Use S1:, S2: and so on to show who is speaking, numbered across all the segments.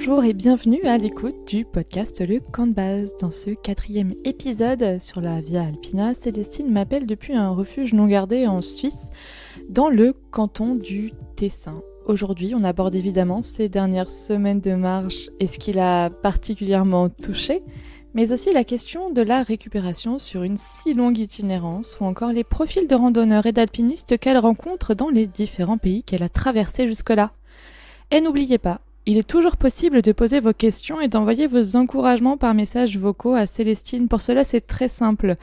S1: Bonjour et bienvenue à l'écoute du podcast Le Camp de Base. Dans ce 4e épisode sur la Via Alpina, Célestine m'appelle depuis un refuge non gardé en Suisse, dans le canton du Tessin. Aujourd'hui, on aborde évidemment ces dernières semaines de marche et ce qui l'a particulièrement touchée, mais aussi la question de la récupération sur une si longue itinérance ou encore les profils de randonneurs et d'alpinistes qu'elle rencontre dans les différents pays qu'elle a traversés jusque-là. Et n'oubliez pas, il est toujours possible de poser vos questions et d'envoyer vos encouragements par messages vocaux à Célestine. Pour cela, c'est très simple.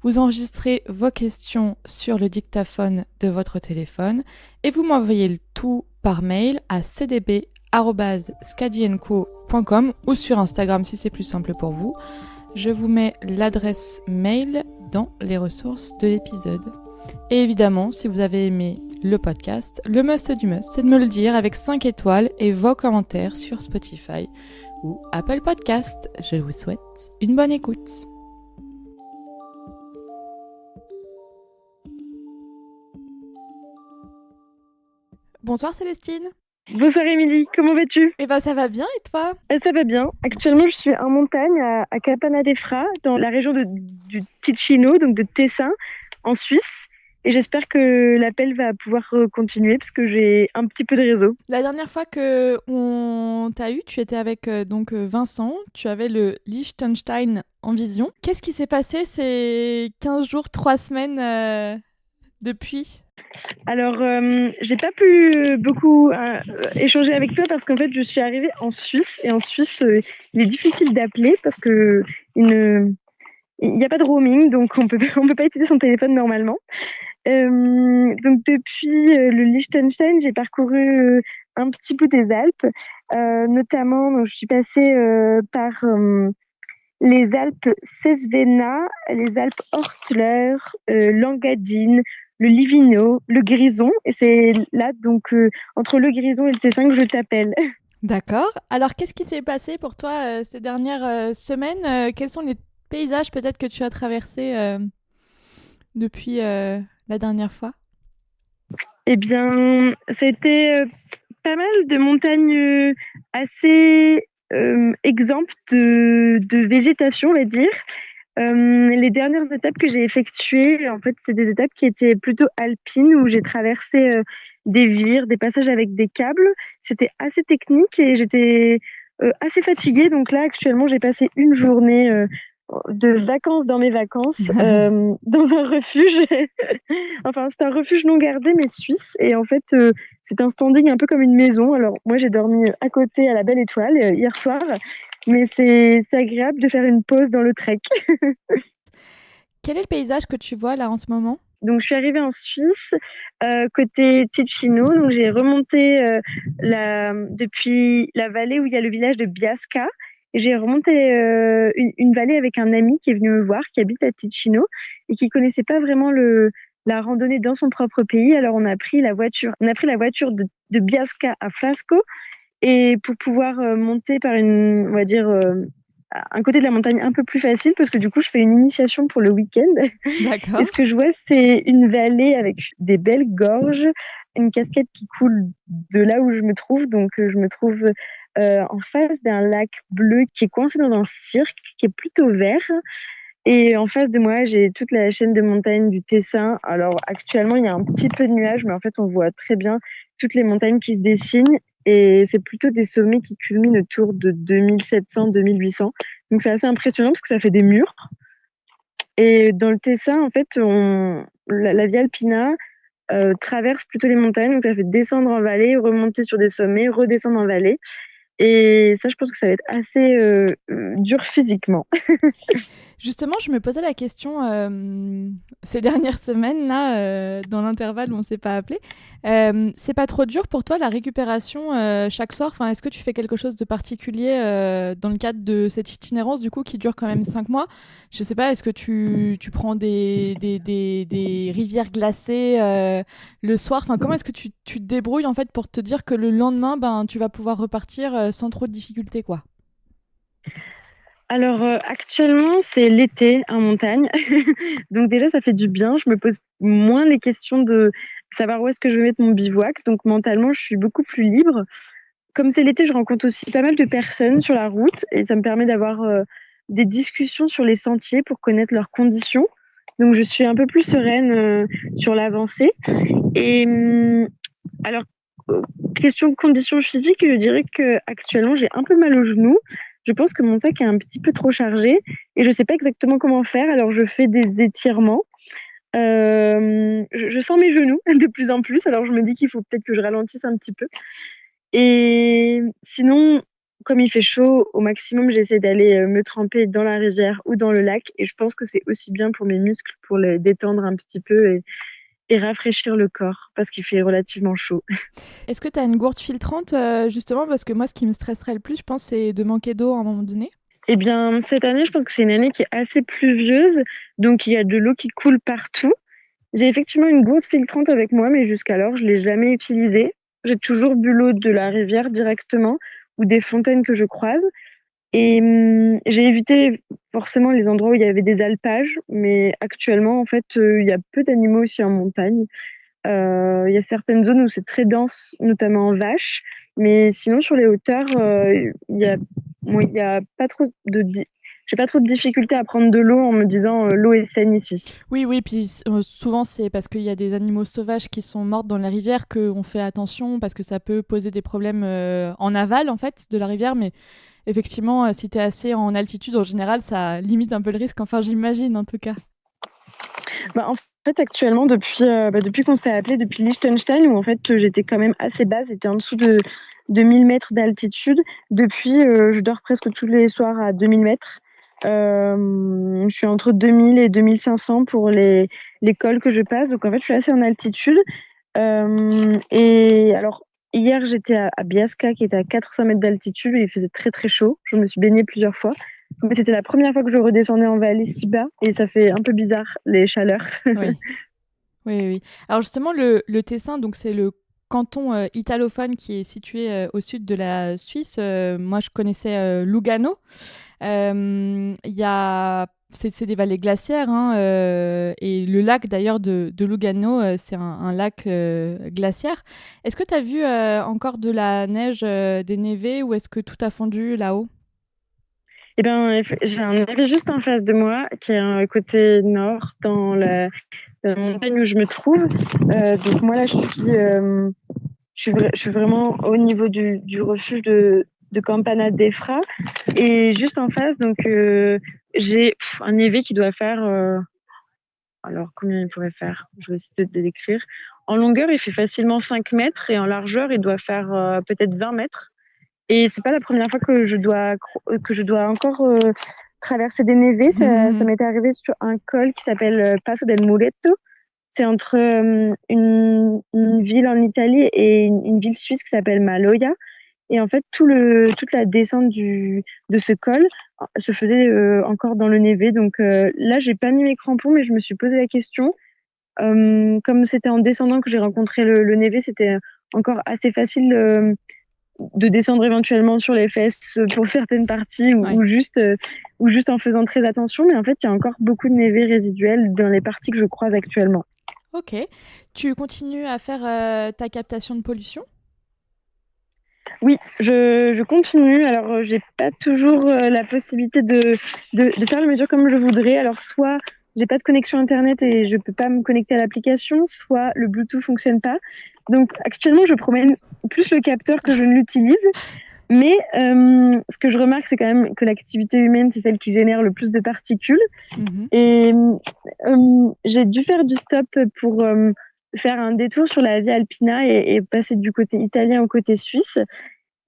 S1: Vous enregistrez vos questions sur le dictaphone de votre téléphone et vous m'envoyez le tout par mail à cdb@skadienco.com ou sur Instagram si c'est plus simple pour vous. Je vous mets l'adresse mail dans les ressources de l'épisode. Et évidemment, si vous avez aimé le podcast, le must du must, c'est de me le dire avec 5 étoiles et vos commentaires sur Spotify ou Apple Podcast. Je vous souhaite une bonne écoute. Bonsoir Célestine.
S2: Bonsoir Émilie, comment vas-tu?
S1: Eh ben ça va bien et toi?
S2: Ça va bien. Actuellement, je suis en montagne à Capanadefra, dans la région du Ticino, donc de Tessin, en Suisse. Et j'espère que l'appel va pouvoir continuer parce que j'ai un petit peu de réseau.
S1: La dernière fois que on t'a eu, tu étais avec Vincent, tu avais le Liechtenstein en vision. Qu'est-ce qui s'est passé ces 15 jours, 3 semaines depuis?
S2: Alors, j'ai pas pu beaucoup échanger avec toi parce qu'en fait, je suis arrivée en Suisse. Et en Suisse, il est difficile d'appeler parce que il n'y a pas de roaming, donc on peut pas utiliser son téléphone normalement. Donc depuis le Liechtenstein, j'ai parcouru un petit bout des Alpes, notamment donc, je suis passée par les Alpes Cesvena, les Alpes Ortler, l'Engadine, le Livigno, le Grison, et c'est là donc entre le Grison et le Tessin que je t'appelle.
S1: D'accord. Alors qu'est-ce qui s'est passé pour toi ces dernières semaines? Quels sont les paysages peut-être que tu as traversés depuis la dernière fois?
S2: Eh bien, c'était pas mal de montagnes assez exemptes de végétation, on va dire. Les dernières étapes que j'ai effectuées, en fait, c'est des étapes qui étaient plutôt alpines où j'ai traversé des vires, des passages avec des câbles. C'était assez technique et j'étais assez fatiguée. Donc là, actuellement, j'ai passé une journée de vacances dans mes vacances dans un refuge. Enfin, c'est un refuge non gardé mais suisse. Et en fait, c'est un standing un peu comme une maison. Alors moi, j'ai dormi à côté à la Belle Étoile hier soir. Mais c'est agréable de faire une pause dans le trek.
S1: Quel est le paysage que tu vois là en ce moment?
S2: Donc, je suis arrivée en Suisse, côté Ticino. Donc, j'ai remonté depuis la vallée où il y a le village de Biasca. Et j'ai remonté une vallée avec un ami qui est venu me voir, qui habite à Ticino et qui connaissait pas vraiment la randonnée dans son propre pays. Alors, on a pris la voiture de Biasca à Flasco. Et pour pouvoir monter par on va dire, un côté de la montagne un peu plus facile, parce que du coup, je fais une initiation pour le week-end.
S1: D'accord.
S2: Et ce que je vois, c'est une vallée avec des belles gorges, une cascade qui coule de là où je me trouve. Donc, je me trouve en face d'un lac bleu qui est coincé dans un cirque, qui est plutôt vert. Et en face de moi, j'ai toute la chaîne de montagnes du Tessin. Alors, actuellement, il y a un petit peu de nuages, mais en fait, on voit très bien toutes les montagnes qui se dessinent. Et c'est plutôt des sommets qui culminent autour de 2700-2800. Donc, c'est assez impressionnant parce que ça fait des murs. Et dans le Tessin, en fait, la Via Alpina traverse plutôt les montagnes. Donc, ça fait descendre en vallée, remonter sur des sommets, redescendre en vallée. Et ça, je pense que ça va être assez dur physiquement.
S1: Justement, je me posais la question ces dernières semaines là, dans l'intervalle où on s'est pas appelé. C'est pas trop dur pour toi la récupération chaque soir? Enfin, est-ce que tu fais quelque chose de particulier dans le cadre de cette itinérance du coup qui dure quand même 5 mois? Je sais pas, est-ce que tu prends des rivières glacées le soir? Enfin, comment est-ce que tu te débrouilles en fait pour te dire que le lendemain, ben, tu vas pouvoir repartir sans trop de difficultés, quoi?
S2: Alors actuellement, c'est l'été en montagne. Donc déjà, ça fait du bien. Je me pose moins les questions de savoir où est-ce que je vais mettre mon bivouac. Donc mentalement, je suis beaucoup plus libre. comme c'est l'été, je rencontre aussi pas mal de personnes sur la route et ça me permet d'avoir des discussions sur les sentiers pour connaître leurs conditions. Donc je suis un peu plus sereine sur l'avancée. Et alors, question de conditions physiques, je dirais que actuellement j'ai un peu mal au genou. Je pense que mon sac est un petit peu trop chargé et je sais pas exactement comment faire. Alors je fais des étirements. Je sens mes genoux de plus en plus. Alors je me dis qu'il faut peut-être que je ralentisse un petit peu. Et sinon, comme il fait chaud, au maximum, j'essaie d'aller me tremper dans la rivière ou dans le lac. Et je pense que c'est aussi bien pour mes muscles, pour les détendre un petit peu et rafraîchir le corps, parce qu'il fait relativement chaud.
S1: Est-ce que tu as une gourde filtrante, justement? Parce que moi, ce qui me stresserait le plus, je pense, c'est de manquer d'eau à un moment donné.
S2: Eh bien, cette année, je pense que c'est une année qui est assez pluvieuse, donc il y a de l'eau qui coule partout. J'ai effectivement une gourde filtrante avec moi, mais jusqu'alors, je ne l'ai jamais utilisée. J'ai toujours bu l'eau de la rivière directement ou des fontaines que je croise. Et j'ai évité forcément les endroits où il y avait des alpages, mais actuellement, en fait, il y a peu d'animaux aussi en montagne. Il y a certaines zones où c'est très dense, notamment en vaches, mais sinon sur les hauteurs, il y a pas trop j'ai pas trop de difficultés à prendre de l'eau en me disant l'eau est saine ici.
S1: Oui, oui, puis souvent c'est parce qu'il y a des animaux sauvages qui sont morts dans la rivière qu'on fait attention parce que ça peut poser des problèmes en aval en fait de la rivière, mais effectivement, si tu es assez en altitude en général, ça limite un peu le risque, enfin j'imagine en tout cas.
S2: Bah, en fait, actuellement, depuis qu'on s'est appelé, depuis Liechtenstein, où en fait j'étais quand même assez basse, j'étais en dessous de 1000 mètres d'altitude. Depuis, je dors presque tous les soirs à 2000 mètres. Je suis entre 2000 et 2500 pour les cols que je passe. Donc en fait, je suis assez en altitude. Et alors, hier, j'étais à Biasca, qui était à 400 mètres d'altitude, et il faisait très très chaud. Je me suis baignée plusieurs fois. Mais c'était la première fois que je redescendais en vallée si bas, et ça fait un peu bizarre, les chaleurs.
S1: Oui, oui, oui. Alors justement, le Tessin, donc c'est le canton italophone qui est situé au sud de la Suisse. Moi, je connaissais Lugano. Il y a c'est des vallées glaciaires, hein, et le lac d'ailleurs de Lugano, c'est un lac glaciaire. Est-ce que tu as vu encore de la neige, des névés, ou est-ce que tout a fondu là-haut?
S2: Eh bien, j'ai un navire juste en face de moi, qui est côté nord, dans la montagne où je me trouve. Donc moi là, je suis vraiment au niveau du refuge de Campana d'Efra. Et juste en face, donc j'ai un névé qui doit faire... alors, combien il pourrait faire? Je vais essayer de le décrire. En longueur, il fait facilement 5 mètres et en largeur, il doit faire peut-être 20 mètres. Et c'est pas la première fois que je dois encore traverser des névés. Ça m'est arrivé sur un col qui s'appelle Passo del Muretto. C'est entre une ville en Italie et une ville suisse qui s'appelle Maloja. Et en fait, toute la descente de ce col se faisait encore dans le névé. Donc là, j'ai pas mis mes crampons, mais je me suis posé la question. Comme c'était en descendant que j'ai rencontré le névé, c'était encore assez facile de descendre éventuellement sur les fesses pour certaines parties
S1: Ouais.
S2: ou juste en faisant très attention. Mais en fait, il y a encore beaucoup de névé résiduels dans les parties que je croise actuellement.
S1: Ok. Tu continues à faire ta captation de pollution?
S2: Oui, je continue. Alors, j'ai pas toujours la possibilité de faire les mesures comme je voudrais. Alors, soit j'ai pas de connexion Internet et je peux pas me connecter à l'application, soit le Bluetooth fonctionne pas. Donc, actuellement, je promène plus le capteur que je ne l'utilise. Mais ce que je remarque, c'est quand même que l'activité humaine, c'est celle qui génère le plus de particules.
S1: Mhm.
S2: Et j'ai dû faire du stop pour faire un détour sur la Via Alpina et passer du côté italien au côté suisse.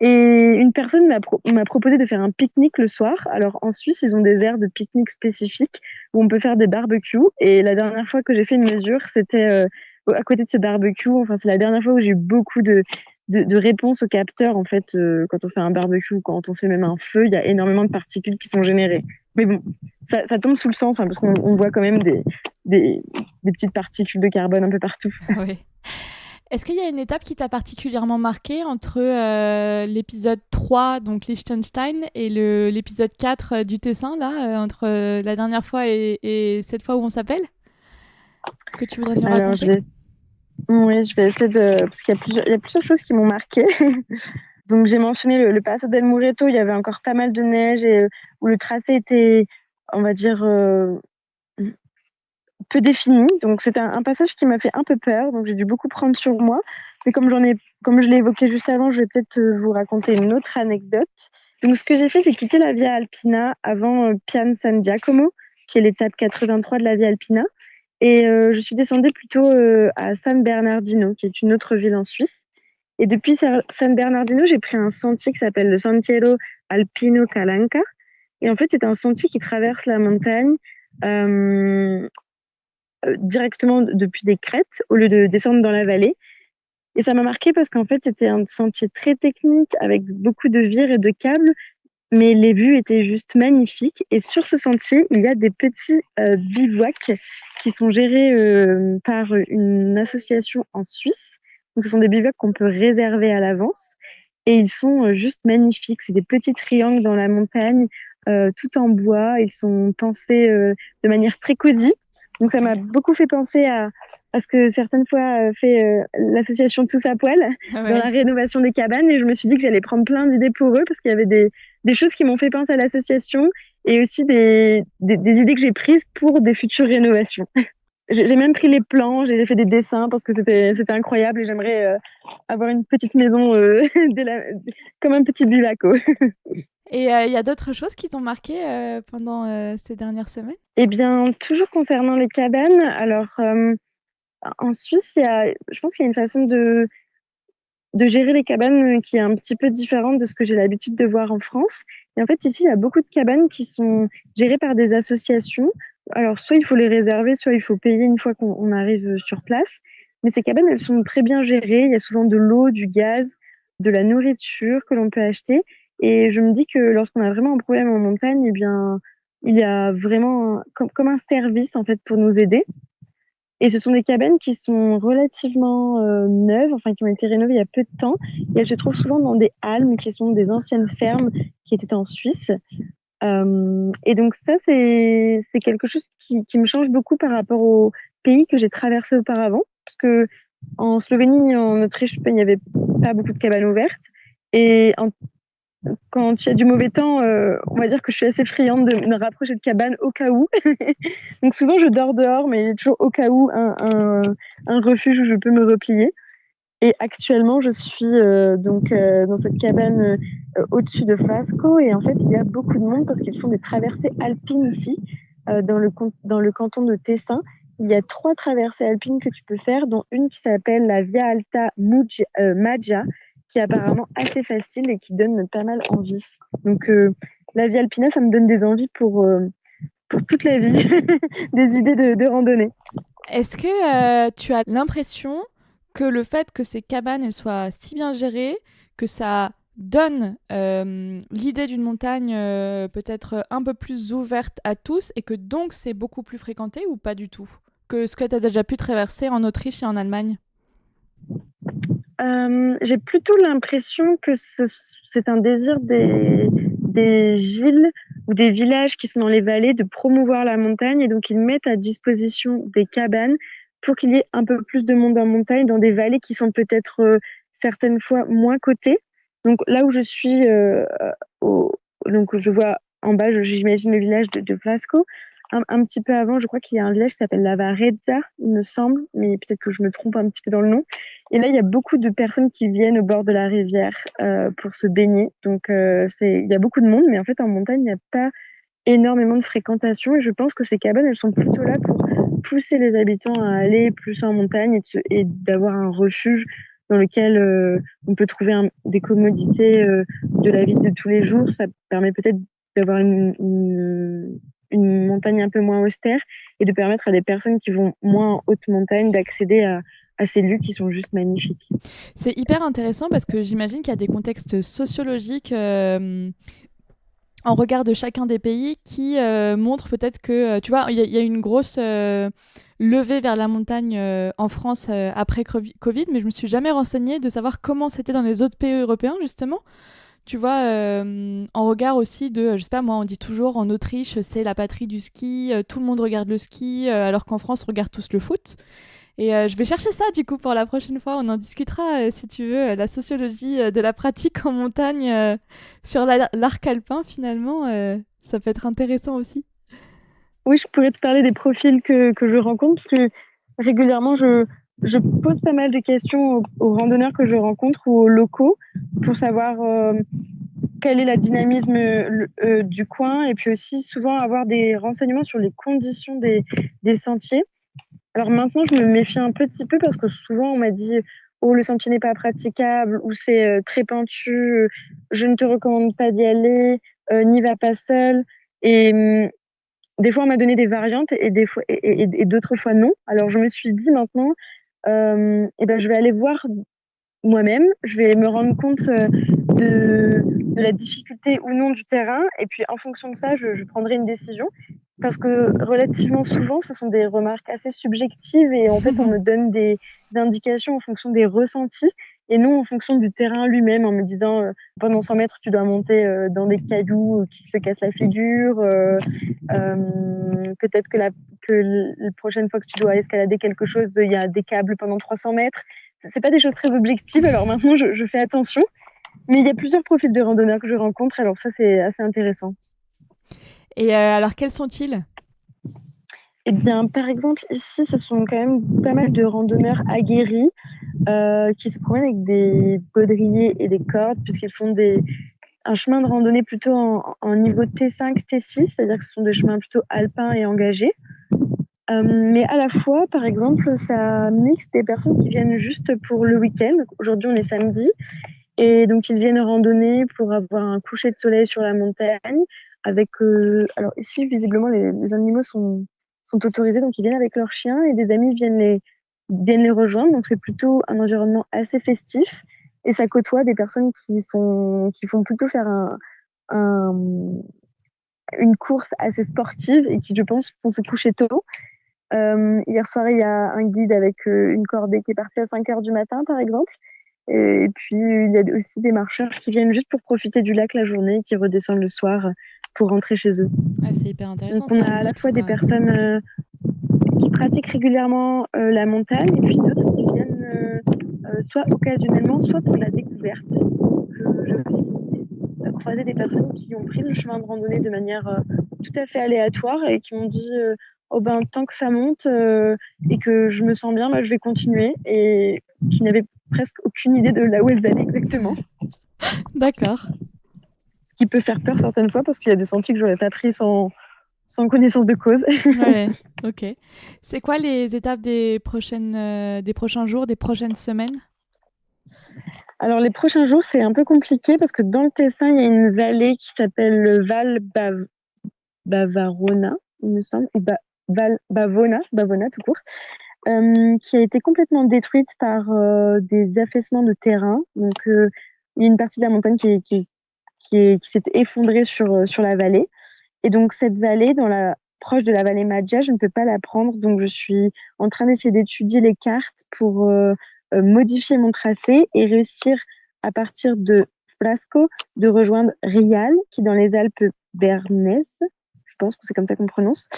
S2: Et une personne m'a proposé de faire un pique-nique le soir. Alors en Suisse, ils ont des aires de pique-nique spécifiques où on peut faire des barbecues. Et la dernière fois que j'ai fait une mesure, c'était à côté de ce barbecue. Enfin, c'est la dernière fois où j'ai eu beaucoup de réponses au capteur. En fait, quand on fait un barbecue, quand on fait même un feu, il y a énormément de particules qui sont générées. Mais bon, ça tombe sous le sens, hein, parce qu'on voit quand même des, des petites particules de carbone un peu partout.
S1: Ouais. Est-ce qu'il y a une étape qui t'a particulièrement marqué entre l'épisode 3, donc Liechtenstein, et l'épisode 4 du Tessin, là, entre la dernière fois et cette fois où on s'appelle, que tu voudrais nous
S2: Alors,
S1: raconter?
S2: oui, je vais essayer de... Parce qu'il y a plusieurs choses qui m'ont marqué. Donc j'ai mentionné le Passo del Muretto, il y avait encore pas mal de neige et où le tracé était, on va dire, peu défini. Donc c'était un passage qui m'a fait un peu peur, donc j'ai dû beaucoup prendre sur moi. Mais comme je l'ai évoqué juste avant, je vais peut-être vous raconter une autre anecdote. Donc ce que j'ai fait, j'ai quitté la Via Alpina avant Pian San Giacomo, qui est l'étape 83 de la Via Alpina. Et je suis descendue plutôt à San Bernardino, qui est une autre ville en Suisse. Et depuis San Bernardino, j'ai pris un sentier qui s'appelle le Sentiero Alpino Calanca. Et en fait, c'est un sentier qui traverse la montagne directement depuis des crêtes au lieu de descendre dans la vallée. Et ça m'a marqué parce qu'en fait, c'était un sentier très technique avec beaucoup de vires et de câbles, mais les vues étaient juste magnifiques. Et sur ce sentier, il y a des petits bivouacs qui sont gérés par une association en Suisse. Donc, ce sont des bivouacs qu'on peut réserver à l'avance. Et ils sont juste magnifiques. C'est des petits triangles dans la montagne, tout en bois. Ils sont pensés de manière très cosy. Donc, ça m'a beaucoup fait penser à ce que certaines fois fait l'association Tous à Poil dans la rénovation des cabanes. Et je me suis dit que j'allais prendre plein d'idées pour eux parce qu'il y avait des choses qui m'ont fait penser à l'association et aussi des idées que j'ai prises pour des futures rénovations. J'ai même pris les plans, j'ai fait des dessins parce que c'était incroyable et j'aimerais avoir une petite maison comme un petit bivouac.
S1: Et il y a d'autres choses qui t'ont marqué pendant ces dernières semaines?
S2: Eh bien, toujours concernant les cabanes, alors en Suisse, je pense qu'il y a une façon de gérer les cabanes qui est un petit peu différente de ce que j'ai l'habitude de voir en France. Et en fait, ici, il y a beaucoup de cabanes qui sont gérées par des associations. Alors, soit il faut les réserver, soit il faut payer une fois qu'on arrive sur place. Mais ces cabanes, elles sont très bien gérées. Il y a souvent de l'eau, du gaz, de la nourriture que l'on peut acheter. Et je me dis que lorsqu'on a vraiment un problème en montagne, eh bien, il y a vraiment comme un service en fait pour nous aider. Et ce sont des cabanes qui sont relativement neuves, enfin qui ont été rénovées il y a peu de temps. Et elles se trouvent souvent dans des halmes qui sont des anciennes fermes qui étaient en Suisse. Et donc ça, c'est quelque chose qui me change beaucoup par rapport aux pays que j'ai traversés auparavant. Parce que en Slovénie, en Autriche, il n'y avait pas beaucoup de cabanes ouvertes. Et quand il y a du mauvais temps, on va dire que je suis assez friande de me rapprocher de cabanes au cas où. Donc souvent, je dors dehors, mais il y a toujours au cas où un refuge où je peux me replier. Et actuellement, je suis dans cette cabane au-dessus de Flasco. Et en fait, il y a beaucoup de monde parce qu'ils font des traversées alpines ici, dans le canton de Tessin. Il y a 3 traversées alpines que tu peux faire, dont une qui s'appelle la Via Alta Maggia, qui est apparemment assez facile et qui donne pas mal envie. Donc la Via Alpina, ça me donne des envies pour toute la vie, des idées de randonnée.
S1: Est-ce que tu as l'impression que le fait que ces cabanes elles soient si bien gérées, que ça donne l'idée d'une montagne peut-être un peu plus ouverte à tous et que donc c'est beaucoup plus fréquenté ou pas du tout? Que ce que tu as déjà pu traverser en Autriche et en Allemagne?
S2: J'ai plutôt l'impression que c'est un désir des villes ou des villages qui sont dans les vallées de promouvoir la montagne et donc ils mettent à disposition des cabanes pour qu'il y ait un peu plus de monde en montagne dans des vallées qui sont peut-être certaines fois moins cotées. Donc là où je suis, donc je vois en bas, j'imagine le village de Flasco. Un petit peu avant, je crois qu'il y a un village qui s'appelle La Varezza, il me semble, mais peut-être que je me trompe un petit peu dans le nom. Et là, il y a beaucoup de personnes qui viennent au bord de la rivière pour se baigner. Donc, il y a beaucoup de monde, mais en fait, en montagne, il n'y a pas énormément de fréquentation. Et je pense que ces cabanes, elles sont plutôt là pour pousser les habitants à aller plus en montagne et d'avoir un refuge dans lequel on peut trouver des commodités de la vie de tous les jours. Ça permet peut-être d'avoir une montagne un peu moins austère et de permettre à des personnes qui vont moins en haute montagne d'accéder à ces lieux qui sont juste magnifiques.
S1: C'est hyper intéressant parce que j'imagine qu'il y a des contextes sociologiques en regard de chacun des pays qui montrent peut-être que, tu vois, il y a une grosse levée vers la montagne en France après Covid, mais je me suis jamais renseignée de savoir comment c'était dans les autres pays européens, justement. Tu vois, en regard aussi de, je sais pas moi, on dit toujours en Autriche, c'est la patrie du ski, tout le monde regarde le ski, alors qu'en France, on regarde tous le foot. Et je vais chercher ça du coup pour la prochaine fois. On en discutera si tu veux, la sociologie de la pratique en montagne sur l'arc alpin finalement. Ça peut être intéressant aussi.
S2: Oui, je pourrais te parler des profils que je rencontre, parce que régulièrement, je pose pas mal de questions aux randonneurs que je rencontre ou aux locaux pour savoir quel est le dynamisme du coin, et puis aussi souvent avoir des renseignements sur les conditions des sentiers. Alors maintenant, je me méfie un petit peu parce que souvent on m'a dit oh, le sentier n'est pas praticable, ou c'est très pentu, je ne te recommande pas d'y aller, n'y va pas seul. Et des fois, on m'a donné des variantes et des fois et d'autres fois non. Alors je me suis dit maintenant, eh ben, je vais aller voir moi-même, je vais me rendre compte de la difficulté ou non du terrain, et puis en fonction de ça, je prendrai une décision. Parce que relativement souvent, ce sont des remarques assez subjectives, et en fait, on me donne des indications en fonction des ressentis et non en fonction du terrain lui-même, en me disant pendant 100 mètres, tu dois monter dans des cailloux qui se cassent la figure. Peut-être que la prochaine fois que tu dois escalader quelque chose, il y a des câbles pendant 300 mètres. C'est pas des choses très objectives, alors maintenant je fais attention. Mais il y a plusieurs profils de randonneurs que je rencontre, alors ça c'est assez intéressant.
S1: Et alors, quels sont-ils?
S2: Eh bien, par exemple, ici, ce sont quand même pas mal de randonneurs aguerris qui se promènent avec des baudriers et des cordes, puisqu'ils font un chemin de randonnée plutôt en niveau T5, T6, c'est-à-dire que ce sont des chemins plutôt alpins et engagés. Mais à la fois, par exemple, ça mixe des personnes qui viennent juste pour le week-end. Aujourd'hui, on est samedi. Et donc, ils viennent randonner pour avoir un coucher de soleil sur la montagne. Avec, alors ici, visiblement, les animaux sont autorisés, donc ils viennent avec leurs chiens, et des amis viennent les rejoindre. Donc, c'est plutôt un environnement assez festif. Et ça côtoie des personnes qui font plutôt faire un, une course assez sportive et qui, je pense, vont se coucher tôt. Hier soir, il y a un guide avec une cordée qui est parti à 5 heures du matin, par exemple. Et puis, il y a aussi des marcheurs qui viennent juste pour profiter du lac la journée et qui redescendent le soir pour rentrer chez eux.
S1: Ah, c'est hyper intéressant,
S2: Donc, on
S1: c'est
S2: a
S1: un
S2: à la
S1: mix
S2: fois des
S1: quoi.
S2: personnes qui pratiquent régulièrement la montagne, et puis d'autres qui viennent soit occasionnellement, soit pour la découverte. Donc, j'ai aussi croisé des personnes qui ont pris le chemin de randonnée de manière tout à fait aléatoire et qui m'ont dit oh ben, tant que ça monte et que je me sens bien, moi, je vais continuer, et qui n'avaient presque aucune idée de là où elles allaient exactement.
S1: D'accord.
S2: Ce qui peut faire peur certaines fois parce qu'il y a des sentiers que j'aurais pas pris sans connaissance de cause.
S1: Ouais, ok. C'est quoi les étapes des prochains jours, des prochaines semaines?
S2: Alors les prochains jours, c'est un peu compliqué parce que dans le Tessin, il y a une vallée qui s'appelle le Bavarona, il me semble, ou Bavona tout court, qui a été complètement détruite par des affaissements de terrain. Donc il y a une partie de la montagne qui s'est effondrée sur la vallée. Et donc cette vallée, proche de la vallée Maggia, je ne peux pas la prendre. Donc je suis en train d'essayer d'étudier les cartes pour modifier mon tracé et réussir à partir de Flasco de rejoindre Rial, qui est dans les Alpes bernaises. Je pense que c'est comme ça qu'on prononce.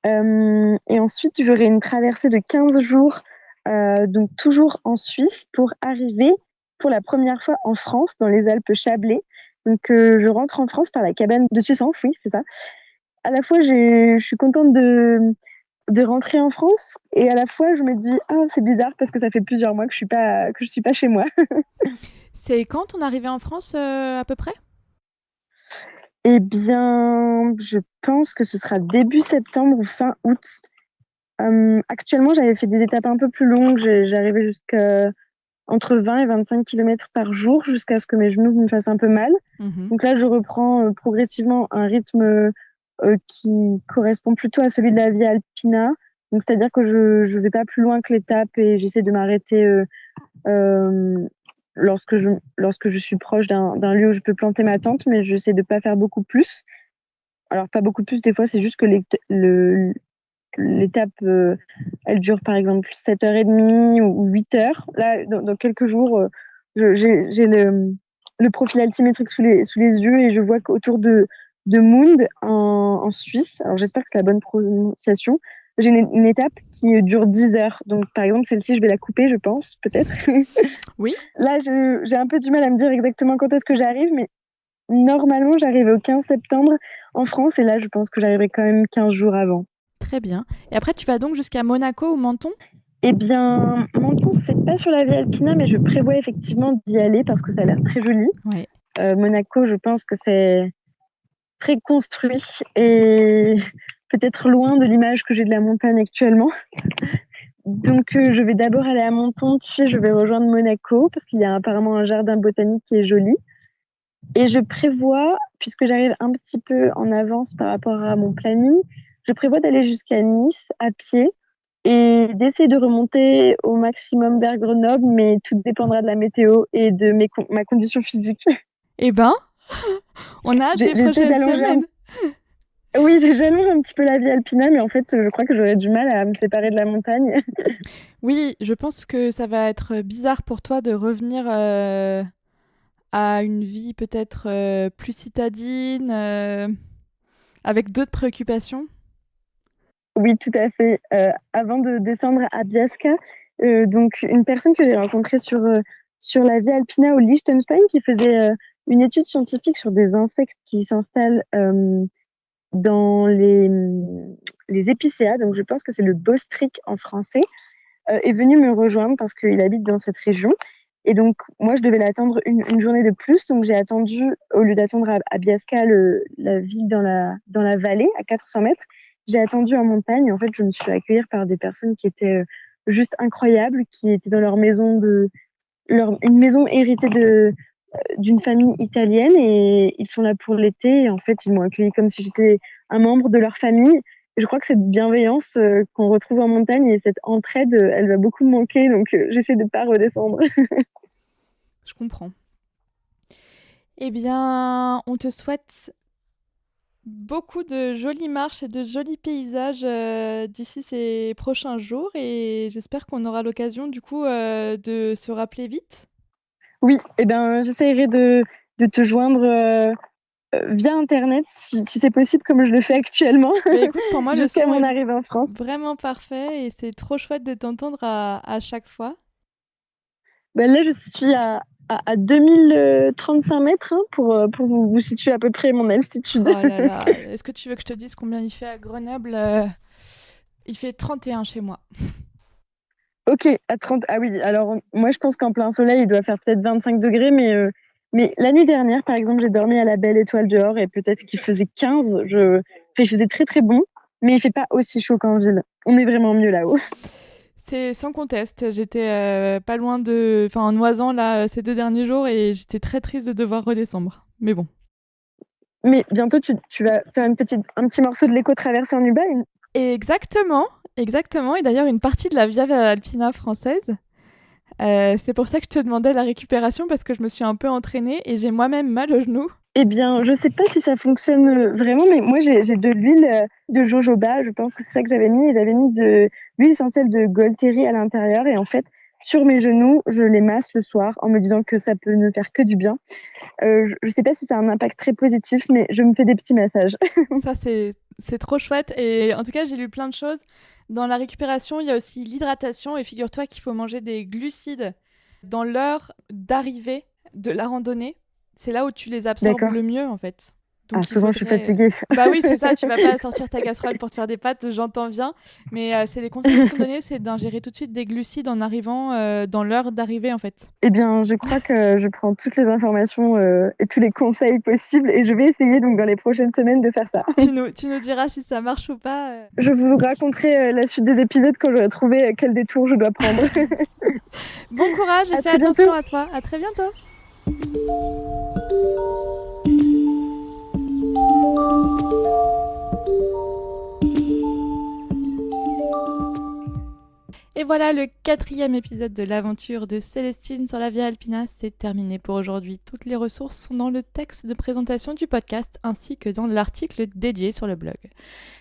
S2: Et ensuite, j'aurai une traversée de 15 jours, donc toujours en Suisse, pour arriver pour la première fois en France, dans les Alpes Chablais. Donc, je rentre en France par la cabane de Sussanf, oui, c'est ça. À la fois, je suis contente de rentrer en France, et à la fois, je me dis, ah, c'est bizarre parce que ça fait plusieurs mois que je suis pas chez moi.
S1: C'est quand ton arrivée en France à peu près?
S2: Eh bien, je pense que ce sera début septembre ou fin août. Actuellement, j'avais fait des étapes un peu plus longues. J'arrivais jusqu'à entre 20 et 25 km par jour jusqu'à ce que mes genoux me fassent un peu mal.
S1: Mhm.
S2: Donc là, je reprends progressivement un rythme qui correspond plutôt à celui de la Via Alpina. Donc, c'est-à-dire que je ne vais pas plus loin que l'étape et j'essaie de m'arrêter euh, lorsque je suis proche d'un lieu où je peux planter ma tente, mais j'essaie de ne pas faire beaucoup plus. Alors, pas beaucoup plus, des fois, c'est juste que l'étape, elle dure par exemple 7h30 ou 8 heures. Là, dans quelques jours, j'ai le profil altimétrique sous les yeux et je vois qu'autour de Mund, en Suisse, alors j'espère que c'est la bonne prononciation, j'ai une étape qui dure 10 heures. Donc, par exemple, celle-ci, je vais la couper, je pense, peut-être.
S1: Oui.
S2: Là, j'ai un peu du mal à me dire exactement quand est-ce que j'arrive, mais normalement, j'arrive au 15 septembre en France. Et là, je pense que j'arriverai quand même 15 jours avant.
S1: Très bien. Et après, tu vas donc jusqu'à Monaco ou Menton?
S2: Eh bien, Menton, c'est pas sur la Via Alpina, mais je prévois effectivement d'y aller parce que ça a l'air très joli.
S1: Ouais.
S2: Monaco, je pense que c'est très construit et peut-être loin de l'image que j'ai de la montagne actuellement. Donc, je vais d'abord aller à Menton, puis je vais rejoindre Monaco parce qu'il y a apparemment un jardin botanique qui est joli. Et je prévois, puisque j'arrive un petit peu en avance par rapport à mon planning, je prévois d'aller jusqu'à Nice à pied et d'essayer de remonter au maximum vers Grenoble, mais tout dépendra de la météo et de ma condition physique.
S1: Eh ben, on a hâte des
S2: J'essaie
S1: prochaines
S2: d'allonger
S1: semaines.
S2: Oui, j'allonge un petit peu la Via Alpina, mais en fait, je crois que j'aurais du mal à me séparer de la montagne.
S1: Oui, je pense que ça va être bizarre pour toi de revenir à une vie peut-être plus citadine, avec d'autres préoccupations.
S2: Oui, tout à fait. Avant de descendre à Biasca, donc une personne que j'ai rencontrée sur la Via Alpina au Liechtenstein qui faisait une étude scientifique sur des insectes qui s'installent dans les épicéas, donc je pense que c'est le bostric en français, est venu me rejoindre parce qu'il habite dans cette région. Et donc, moi, je devais l'attendre une journée de plus. Donc, j'ai attendu, au lieu d'attendre à Biasca, la ville dans la vallée, à 400 mètres, j'ai attendu en montagne. En fait, je me suis accueillie par des personnes qui étaient juste incroyables, qui étaient dans leur maison une maison héritée d'une famille italienne et ils sont là pour l'été. Et en fait, ils m'ont accueilli comme si j'étais un membre de leur famille. Et je crois que cette bienveillance qu'on retrouve en montagne et cette entraide, elle va beaucoup me manquer. Donc, j'essaie de ne pas redescendre.
S1: Je comprends. Eh bien, on te souhaite beaucoup de jolies marches et de jolis paysages d'ici ces prochains jours et j'espère qu'on aura l'occasion du coup de se rappeler vite.
S2: Oui, et ben, j'essaierai de te joindre via Internet si c'est possible, comme je le fais actuellement,
S1: Mais écoute, pour moi, le
S2: jusqu'à
S1: son
S2: mon
S1: est
S2: arrivée en France.
S1: vraiment parfait et c'est trop chouette de t'entendre à chaque fois.
S2: Ben là, je suis à 2035 mètres hein, pour vous situer à peu près mon altitude.
S1: Oh là là, est-ce que tu veux que je te dise combien il fait à Grenoble? Il fait 31 chez moi.
S2: Ok, à 30. Ah oui, alors moi je pense qu'en plein soleil, il doit faire peut-être 25 degrés, mais la nuit dernière, par exemple, j'ai dormi à la Belle Étoile dehors et peut-être qu'il faisait 15. Enfin, il faisait très très bon, mais il fait pas aussi chaud qu'en ville. On est vraiment mieux là-haut.
S1: C'est sans conteste. J'étais pas loin de. Enfin, en Noisan, là, ces 2 derniers jours, et j'étais très triste de devoir redescendre. Mais bon.
S2: Mais bientôt, tu vas faire un petit morceau de l'éco-traversée en Uber.
S1: Exactement, exactement. Et d'ailleurs, une partie de la Via Alpina française. C'est pour ça que je te demandais la récupération, parce que je me suis un peu entraînée et j'ai moi-même mal au genou.
S2: Eh bien, je sais pas si ça fonctionne vraiment, mais moi j'ai de l'huile de jojoba. Je pense que c'est ça que j'avais mis. Ils avaient mis de l'huile essentielle de Golteri à l'intérieur. Et en fait, sur mes genoux, je les masse le soir en me disant que ça peut ne faire que du bien. Je sais pas si ça a un impact très positif, mais je me fais des petits massages.
S1: Ça, c'est trop chouette. Et en tout cas, j'ai lu plein de choses. Dans la récupération, il y a aussi l'hydratation. Et figure-toi qu'il faut manger des glucides dans l'heure d'arrivée de la randonnée. C'est là où tu les absorbes
S2: D'accord.
S1: le mieux, en fait.
S2: Ah,
S1: Donc il
S2: souvent je suis
S1: faudrait.
S2: fatiguée.
S1: Bah oui, c'est ça, tu vas pas sortir ta casserole pour te faire des pâtes, j'entends bien. Mais c'est les conseils qui sont donnés, c'est d'ingérer tout de suite des glucides en arrivant dans l'heure d'arrivée, en fait.
S2: Eh bien, je crois que je prends toutes les informations et tous les conseils possibles et je vais essayer donc dans les prochaines semaines de faire ça.
S1: Tu nous diras si ça marche ou pas.
S2: Je vous raconterai la suite des épisodes quand j'aurai trouvé quel détour je dois prendre.
S1: Bon courage et
S2: À
S1: fais
S2: très bientôt.
S1: attention à toi. À très bientôt. Et voilà, le 4e épisode de l'aventure de Célestine sur la Via Alpina, c'est terminé pour aujourd'hui. Toutes les ressources sont dans le texte de présentation du podcast ainsi que dans l'article dédié sur le blog.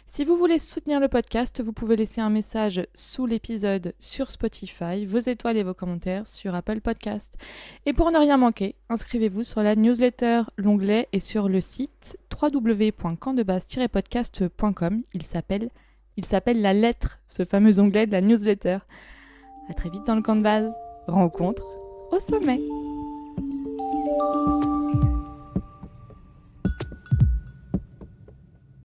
S1: Si vous voulez soutenir le podcast, vous pouvez laisser un message sous l'épisode sur Spotify, vos étoiles et vos commentaires sur Apple Podcast. Et pour ne rien manquer, inscrivez-vous sur la newsletter, l'onglet et sur le site www.campdebase-podcast.com. Il s'appelle Il s'appelle la lettre, ce fameux onglet de la newsletter. À très vite dans le camp de base. Rencontre au sommet.